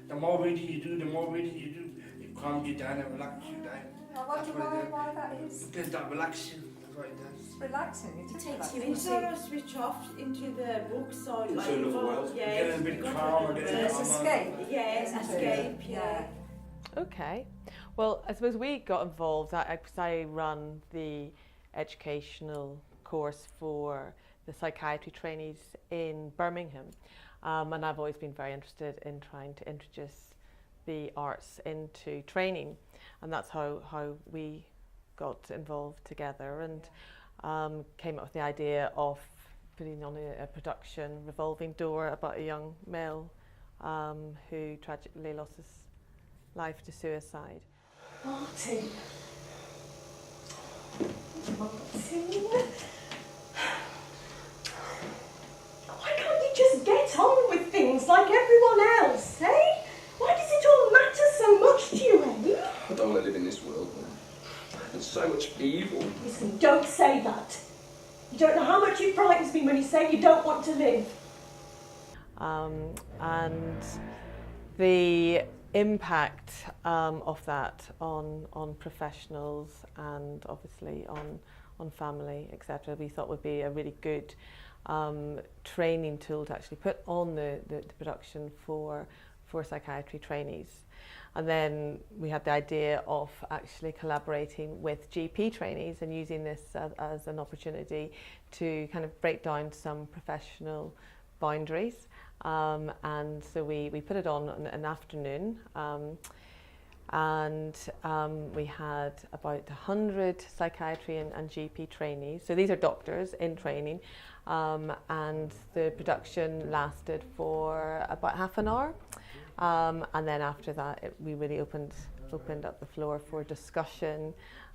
The more reading you do, it calms you down and relaxes you down. I wonder why that is. Because that relaxing, that's what it does. It's relaxing. It takes you into sort of switch off into the book side. Into another world. Yeah, Get a bit calm. It's escape. Yes, escape, yeah. Okay. Well, I suppose we got involved, because I run the educational course for the psychiatry trainees in Birmingham. And I've always been very interested in trying to introduce the arts into training. And that's how we got involved together and came up with the idea of putting on a production, Revolving Door, about a young male who tragically lost his life to suicide. Martin. Why can't you just get on with things like everyone else, eh? Why does it all matter so much to you, eh? I don't want to live in this world, man. There's so much evil. Listen, don't say that. You don't know how much it frightens me when you say you don't want to live. And the impact of that on professionals and obviously on family, etc., we thought would be a really good training tool to actually put on the production for psychiatry trainees. And then we had the idea of actually collaborating with GP trainees and using this as an opportunity to kind of break down some professional boundaries. And so we put it on an afternoon, and we had about 100 psychiatry and GP trainees. So these are doctors in training, and the production lasted for about half an hour. And then after that, we really opened up the floor for discussion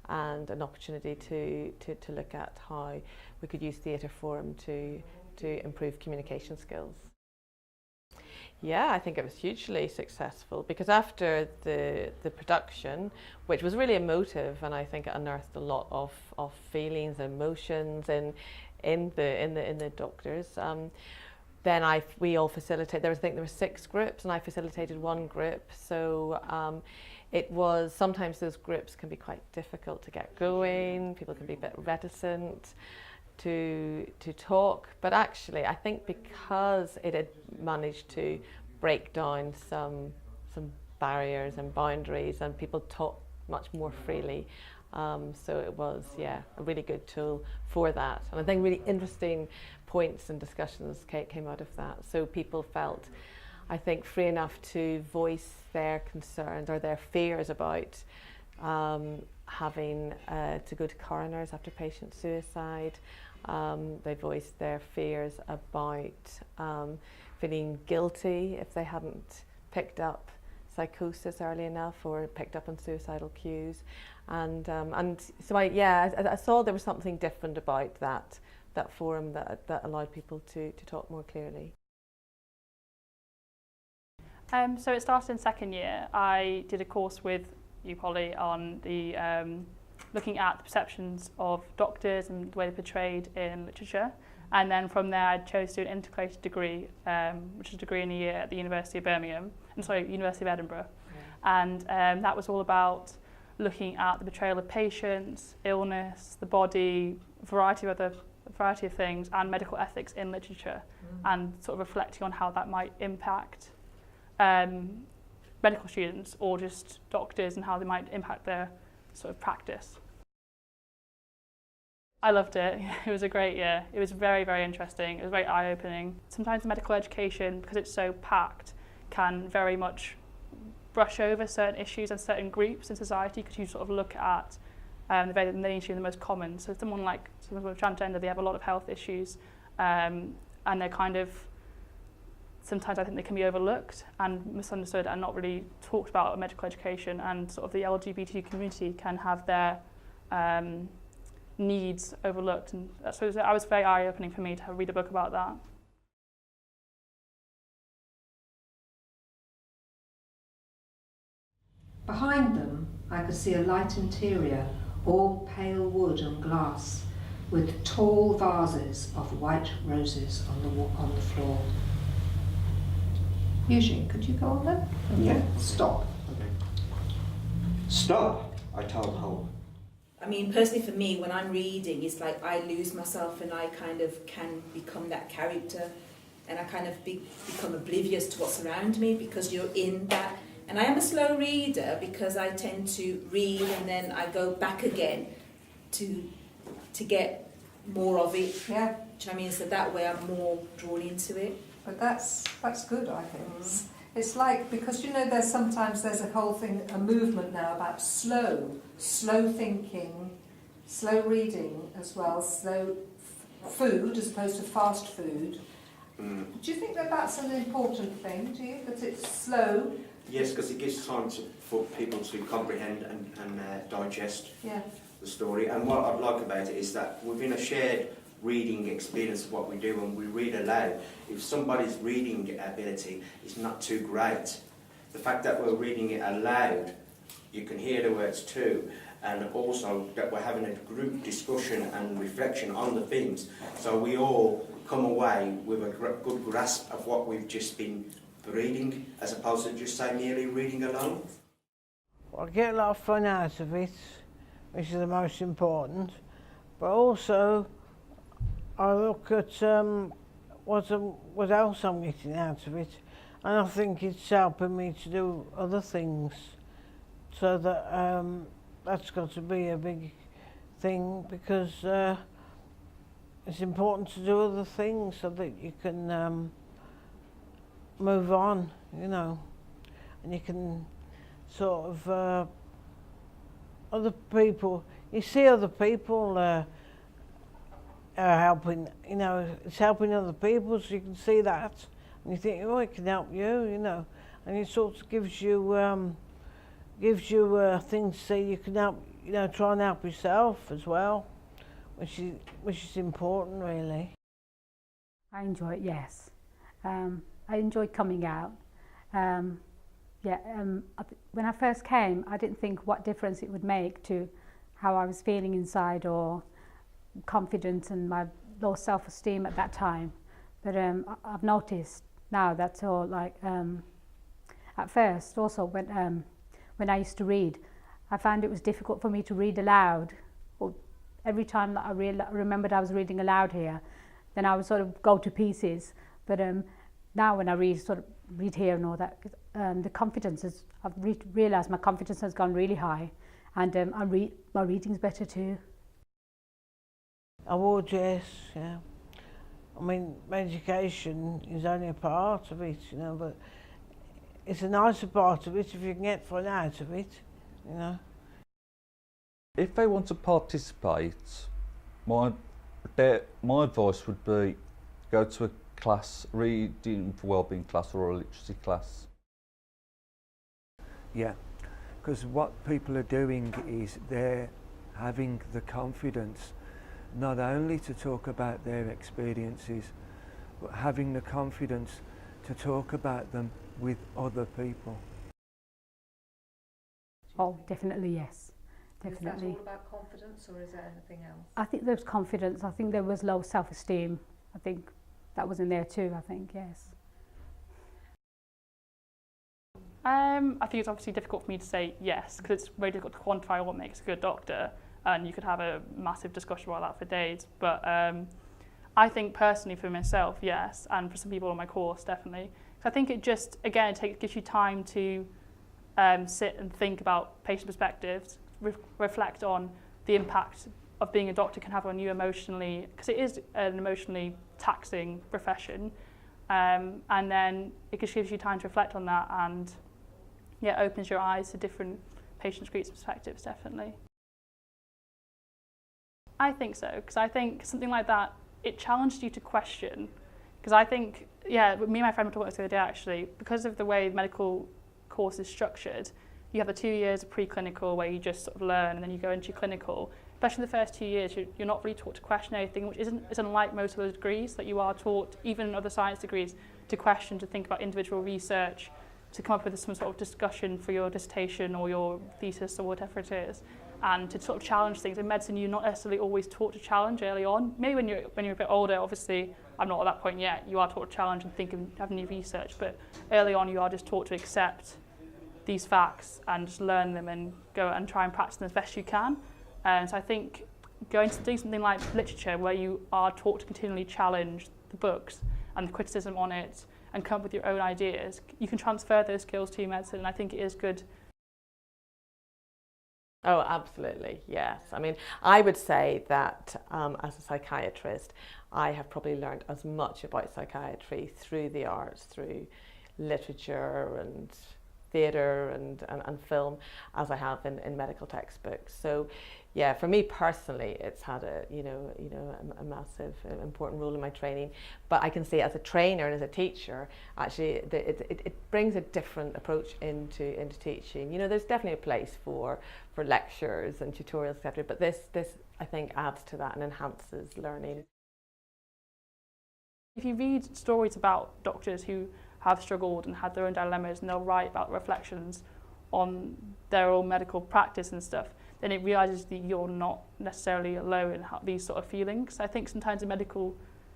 and an opportunity to look at how we could use Theatre Forum to improve communication skills. Yeah, I think it was hugely successful because after the production, which was really emotive, and I think it unearthed a lot of feelings and emotions in the doctors. Then we all facilitated. There were 6 groups, and I facilitated one group. So it was sometimes those groups can be quite difficult to get going. People can be a bit reticent to talk, but actually I think because it had managed to break down some barriers and boundaries, and people talk much more freely. So it was, a really good tool for that. And I think really interesting points and discussions came out of that. So people felt, I think, free enough to voice their concerns or their fears about having to go to coroners after patient suicide. They voiced their fears about feeling guilty if they hadn't picked up psychosis early enough or picked up on suicidal cues. And so I saw there was something different about that forum that allowed people to talk more clearly. So it started in second year. I did a course with you, Polly, on the looking at the perceptions of doctors and the way they're portrayed in literature. And then from there, I chose to do an integrated degree, which is a degree in a year at the University of University of Edinburgh. Yeah. And that was all about looking at the portrayal of patients, illness, the body, a variety of things, and medical ethics in literature, and sort of reflecting on how that might impact medical students or just doctors and how they might impact their sort of practice. I loved it. It was a great year. It was very, very interesting. It was very eye-opening. Sometimes medical education, because it's so packed, can very much brush over certain issues and certain groups in society, because you sort of look at the mainstream, the most common. So someone with transgender, they have a lot of health issues, and they're kind of, sometimes I think they can be overlooked and misunderstood and not really talked about in medical education, and sort of the LGBT community can have their needs overlooked, and so it was very eye-opening for me to read a book about that. Behind them, I could see a light interior, all pale wood and glass, with tall vases of white roses on the floor. Eugene, could you go on then? Yeah. Stop. Stop, I told Hope. I mean, personally for me, when I'm reading, it's like I lose myself and I kind of can become that character and I kind of become oblivious to what's around me because you're in that. And I am a slow reader because I tend to read and then I go back again to get more of it. Yeah, Do you know what I mean? So that way I'm more drawn into it. but that's good, I think. It's like, because you know there's a whole thing, a movement now about slow thinking, slow reading as well, slow food as opposed to fast food. Do you think that that's an important thing, do you, that it's slow? Yes, because it gives time for people to comprehend and digest Yeah. the story. And what I like about it is that within a shared reading experience of what we do when we read aloud, if somebody's reading ability is not too great, the fact that we're reading it aloud, you can hear the words too, and also that we're having a group discussion and reflection on the things, so we all come away with a good grasp of what we've just been reading, as opposed to just say merely reading alone. I get a lot of fun out of it, which is the most important, but also I look at what else I'm getting out of it, and I think it's helping me to do other things, so that that's got to be a big thing, because it's important to do other things so that you can move on, you know, and you can sort of other people, you see other people helping, you know, it's helping other people, so you can see that and you think, oh, it can help you, you know, and it sort of gives you things to say you can help, you know, try and help yourself as well, which is important, really. I enjoy it, yes. I enjoy coming out. When I first came, I didn't think what difference it would make to how I was feeling inside or confidence and my low self-esteem at that time. But I've noticed now that's all like, at first also when I used to read, I found it was difficult for me to read aloud. Or every time that I remembered I was reading aloud here, then I would sort of go to pieces. But now when I read here and all that, the confidence is, I've realised my confidence has gone really high, and my reading's better too. I would, yes, yeah. I mean, education is only a part of it, you know, but it's a nicer part of it if you can get fun out of it, you know. If they want to participate, my advice would be go to a class, reading for wellbeing class or a literacy class. Yeah, because what people are doing is they're having the confidence not only to talk about their experiences, but having the confidence to talk about them with other people. Oh, definitely, yes. Definitely. Is that all about confidence, or is there anything else? I think there was confidence. I think there was low self-esteem. I think that was in there too, I think, yes. I think it's obviously difficult for me to say yes, because it's very difficult to quantify what makes a good doctor, and you could have a massive discussion about that for days. But I think personally for myself, yes, and for some people on my course, definitely. So I think it just, again, gives you time to sit and think about patient perspectives, reflect on the impact of being a doctor can have on you emotionally, because it is an emotionally taxing profession. And then it just gives you time to reflect on that, and yeah, opens your eyes to different patient groups' perspectives, definitely. I think so, because I think something like that, it challenged you to question. Because I think, yeah, me and my friend were talking about this the other day actually, because of the way the medical course is structured, you have the 2 years of preclinical where you just sort of learn, and then you go into your clinical. Especially the first 2 years, you're not really taught to question anything, which is unlike most of the degrees that you are taught, even in other science degrees, to question, to think about individual research, to come up with some sort of discussion for your dissertation or your thesis or whatever it is. and to sort of challenge things. In medicine, you're not necessarily always taught to challenge early on. Maybe when you're a bit older, obviously, I'm not at that point yet, you are taught to challenge and think and have new research, but early on you are just taught to accept these facts and just learn them and go and try and practice them as best you can. And so I think going to do something like literature, where you are taught to continually challenge the books and the criticism on it and come up with your own ideas, you can transfer those skills to medicine, and I think it is good. Oh, absolutely, yes. I mean, I would say that as a psychiatrist, I have probably learned as much about psychiatry through the arts, through literature and theatre and film, as I have in medical textbooks. So, yeah, for me personally, it's had a massive important role in my training. But I can say as a trainer and as a teacher, actually, it brings a different approach into teaching. You know, there's definitely a place for lectures and tutorials, etc. But this I think adds to that and enhances learning. If you read stories about doctors who have struggled and had their own dilemmas, and they'll write about reflections on their own medical practice and stuff, then it realises that you're not necessarily alone in these sort of feelings. I think sometimes in medical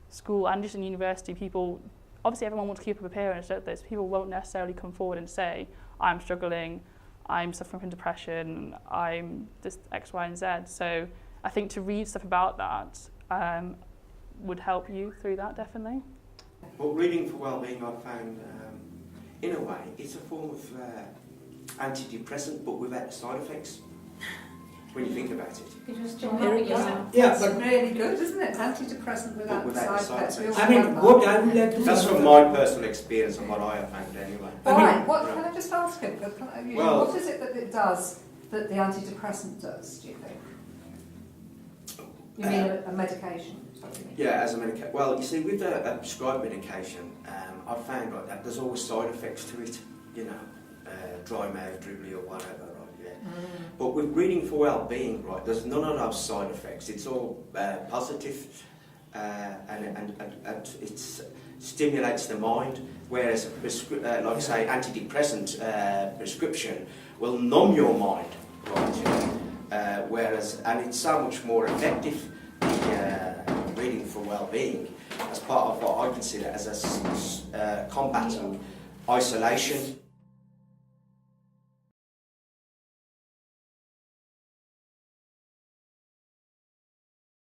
school and just in university, people, obviously everyone wants to keep up appearance, don't they? So people won't necessarily come forward and say, I'm struggling, I'm suffering from depression, I'm this X, Y, and Z. So I think to read stuff about that would help you through that, definitely. But reading for well-being, I've found, in a way, it's a form of antidepressant, but without the side effects. When you think about it. You just jump in. Yeah, It's but really good, isn't it? Antidepressant without side effects. We all I mean, have that. what I would like to That's from my personal experience and what I have found anyway. Why? What can I just ask him? Well, what is it that it does that the antidepressant does? Do you think? You mean a medication? Yeah, as a medication. Well, you see, with a prescribed medication, I've found that there's always side effects to it. You know, dry mouth, dribbly, or whatever. But with reading for well-being, right, there's none of those side effects. It's all positive, and it stimulates the mind. Whereas, like say, antidepressant prescription will numb your mind, right? And it's so much more effective. Reading for well-being as part of what I consider as a combating isolation.